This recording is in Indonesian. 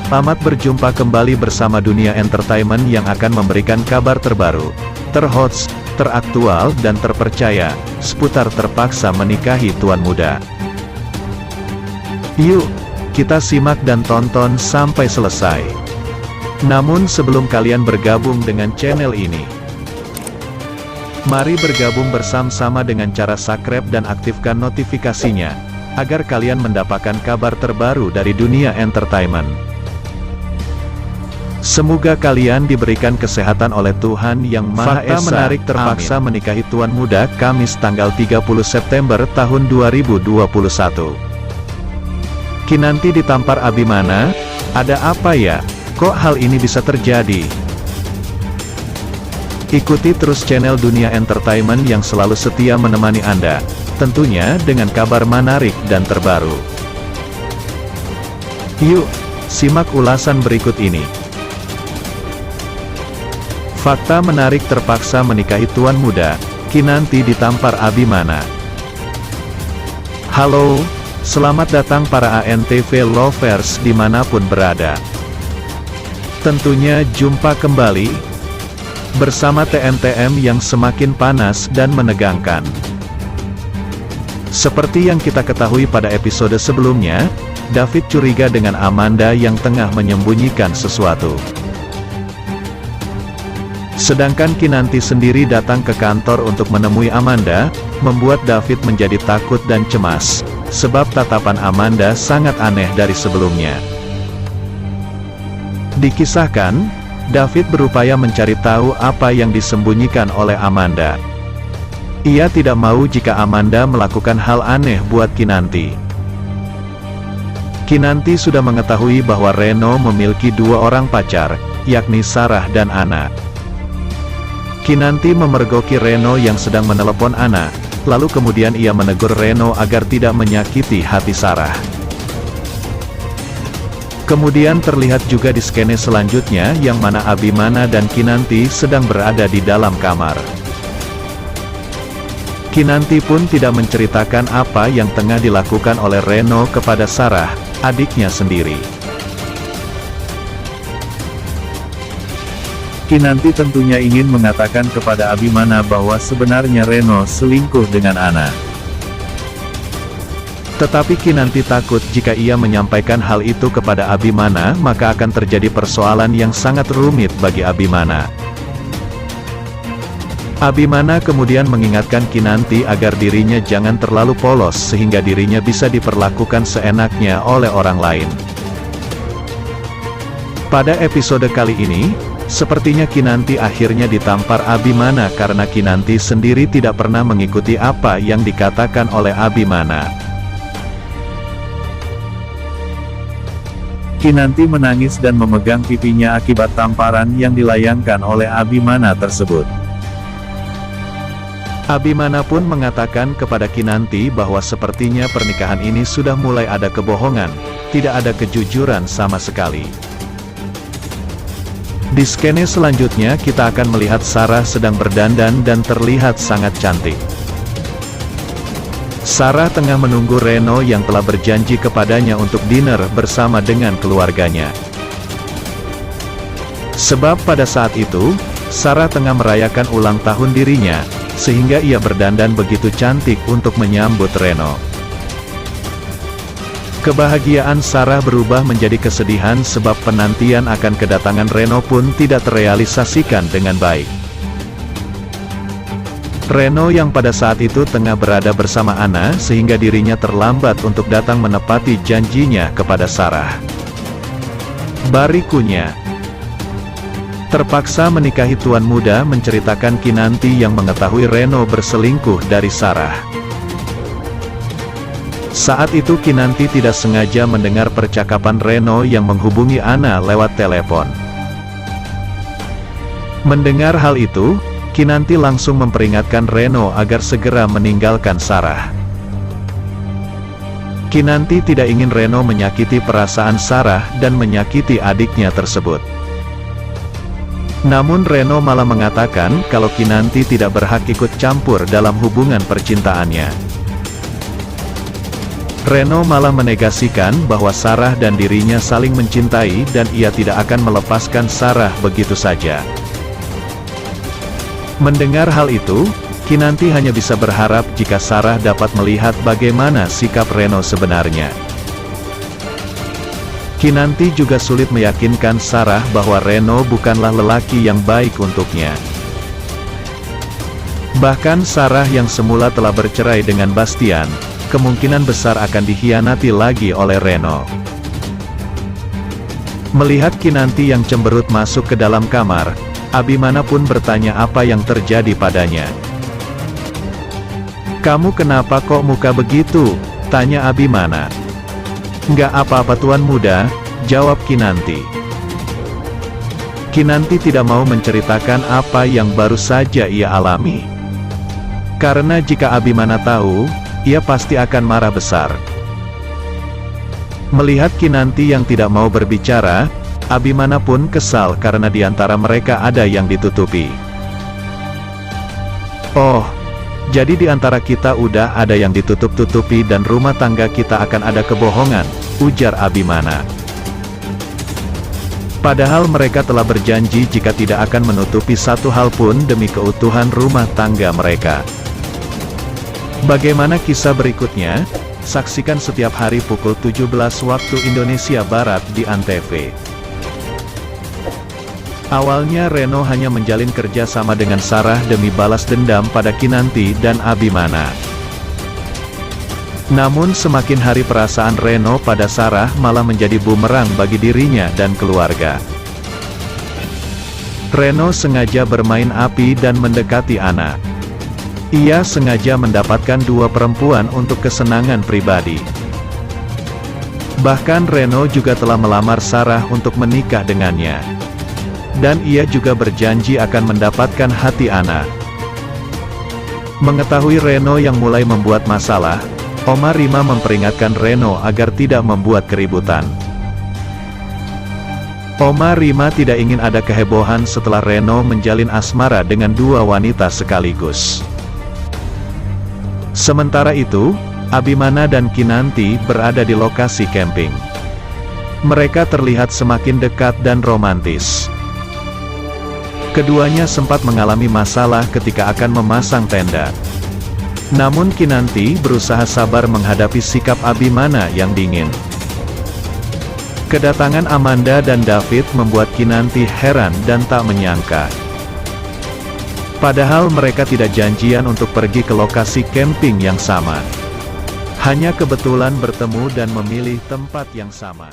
Selamat berjumpa kembali bersama Dunia Entertainment yang akan memberikan kabar terbaru, terhot, teraktual dan terpercaya, seputar terpaksa menikahi tuan muda. Yuk, kita simak dan tonton sampai selesai. Namun sebelum kalian bergabung dengan channel ini, mari bergabung bersama-sama dengan cara subscribe dan aktifkan notifikasinya, agar kalian mendapatkan kabar terbaru dari Dunia Entertainment. Semoga kalian diberikan kesehatan oleh Tuhan Yang Maha Esa. Fakta menarik terpaksa menikahi tuan muda Kamis tanggal 30 September tahun 2021. Kinanti ditampar Abimana? Ada apa ya? Kok hal ini bisa terjadi? Ikuti terus channel Dunia Entertainment yang selalu setia menemani Anda, tentunya dengan kabar menarik dan terbaru. Yuk, simak ulasan berikut ini. Fakta menarik terpaksa menikahi tuan muda, Kinanti ditampar Abimana. Halo, selamat datang para ANTV lovers dimanapun berada. Tentunya jumpa kembali bersama TMTM yang semakin panas dan menegangkan. Seperti yang kita ketahui pada episode sebelumnya, David curiga dengan Amanda yang tengah menyembunyikan sesuatu. Sedangkan Kinanti sendiri datang ke kantor untuk menemui Amanda, membuat David menjadi takut dan cemas, sebab tatapan Amanda sangat aneh dari sebelumnya. Dikisahkan, David berupaya mencari tahu apa yang disembunyikan oleh Amanda. Ia tidak mau jika Amanda melakukan hal aneh buat Kinanti. Kinanti sudah mengetahui bahwa Reno memiliki dua orang pacar, yakni Sarah dan Anna. Kinanti memergoki Reno yang sedang menelepon Anna, lalu kemudian ia menegur Reno agar tidak menyakiti hati Sarah. Kemudian terlihat juga di skene selanjutnya yang mana Abimana dan Kinanti sedang berada di dalam kamar. Kinanti pun tidak menceritakan apa yang tengah dilakukan oleh Reno kepada Sarah, adiknya sendiri. Kinanti tentunya ingin mengatakan kepada Abimana bahwa sebenarnya Reno selingkuh dengan Anna. Tetapi Kinanti takut jika ia menyampaikan hal itu kepada Abimana maka akan terjadi persoalan yang sangat rumit bagi Abimana. Abimana kemudian mengingatkan Kinanti agar dirinya jangan terlalu polos sehingga dirinya bisa diperlakukan seenaknya oleh orang lain. Pada episode kali ini, sepertinya Kinanti akhirnya ditampar Abimana karena Kinanti sendiri tidak pernah mengikuti apa yang dikatakan oleh Abimana. Kinanti menangis dan memegang pipinya akibat tamparan yang dilayangkan oleh Abimana tersebut. Abimana pun mengatakan kepada Kinanti bahwa sepertinya pernikahan ini sudah mulai ada kebohongan, tidak ada kejujuran sama sekali. Di skene selanjutnya kita akan melihat Sarah sedang berdandan dan terlihat sangat cantik. Sarah tengah menunggu Reno yang telah berjanji kepadanya untuk dinner bersama dengan keluarganya. Sebab pada saat itu, Sarah tengah merayakan ulang tahun dirinya, sehingga ia berdandan begitu cantik untuk menyambut Reno. Kebahagiaan Sarah berubah menjadi kesedihan sebab penantian akan kedatangan Reno pun tidak terrealisasikan dengan baik. Reno yang pada saat itu tengah berada bersama Anna sehingga dirinya terlambat untuk datang menepati janjinya kepada Sarah. Berikutnya, terpaksa menikahi tuan muda menceritakan Kinanti yang mengetahui Reno berselingkuh dari Sarah. Saat itu Kinanti tidak sengaja mendengar percakapan Reno yang menghubungi Anna lewat telepon. Mendengar hal itu, Kinanti langsung memperingatkan Reno agar segera meninggalkan Sarah. Kinanti tidak ingin Reno menyakiti perasaan Sarah dan menyakiti adiknya tersebut. Namun Reno malah mengatakan kalau Kinanti tidak berhak ikut campur dalam hubungan percintaannya. Reno malah menegasikan bahwa Sarah dan dirinya saling mencintai dan ia tidak akan melepaskan Sarah begitu saja. Mendengar hal itu, Kinanti hanya bisa berharap jika Sarah dapat melihat bagaimana sikap Reno sebenarnya. Kinanti juga sulit meyakinkan Sarah bahwa Reno bukanlah lelaki yang baik untuknya. Bahkan Sarah yang semula telah bercerai dengan Bastian, kemungkinan besar akan dikhianati lagi oleh Reno. Melihat Kinanti yang cemberut masuk ke dalam kamar, Abimana pun bertanya apa yang terjadi padanya. "Kamu kenapa kok muka begitu?" tanya Abimana. "Nggak apa-apa Tuan Muda," jawab Kinanti. Kinanti tidak mau menceritakan apa yang baru saja ia alami. Karena jika Abimana tahu, ia pasti akan marah besar. Melihat Kinanti yang tidak mau berbicara, Abimana pun kesal karena di antara mereka ada yang ditutupi. "Oh, jadi di antara kita udah ada yang ditutup-tutupi dan rumah tangga kita akan ada kebohongan," ujar Abimana. Padahal mereka telah berjanji jika tidak akan menutupi satu hal pun demi keutuhan rumah tangga mereka. Bagaimana kisah berikutnya? Saksikan setiap hari pukul 17 waktu Indonesia Barat di ANTV. Awalnya Reno hanya menjalin kerja sama dengan Sarah demi balas dendam pada Kinanti dan Abimana. Namun semakin hari perasaan Reno pada Sarah malah menjadi bumerang bagi dirinya dan keluarga. Reno sengaja bermain api dan mendekati Ana. Ia sengaja mendapatkan dua perempuan untuk kesenangan pribadi. Bahkan Reno juga telah melamar Sarah untuk menikah dengannya. Dan ia juga berjanji akan mendapatkan hati Ana. Mengetahui Reno yang mulai membuat masalah, Oma Rima memperingatkan Reno agar tidak membuat keributan. Oma Rima tidak ingin ada kehebohan setelah Reno menjalin asmara dengan dua wanita sekaligus. Sementara itu, Abimana dan Kinanti berada di lokasi camping. Mereka terlihat semakin dekat dan romantis. Keduanya sempat mengalami masalah ketika akan memasang tenda. Namun Kinanti berusaha sabar menghadapi sikap Abimana yang dingin. Kedatangan Amanda dan David membuat Kinanti heran dan tak menyangka. Padahal mereka tidak janjian untuk pergi ke lokasi camping yang sama. Hanya kebetulan bertemu dan memilih tempat yang sama.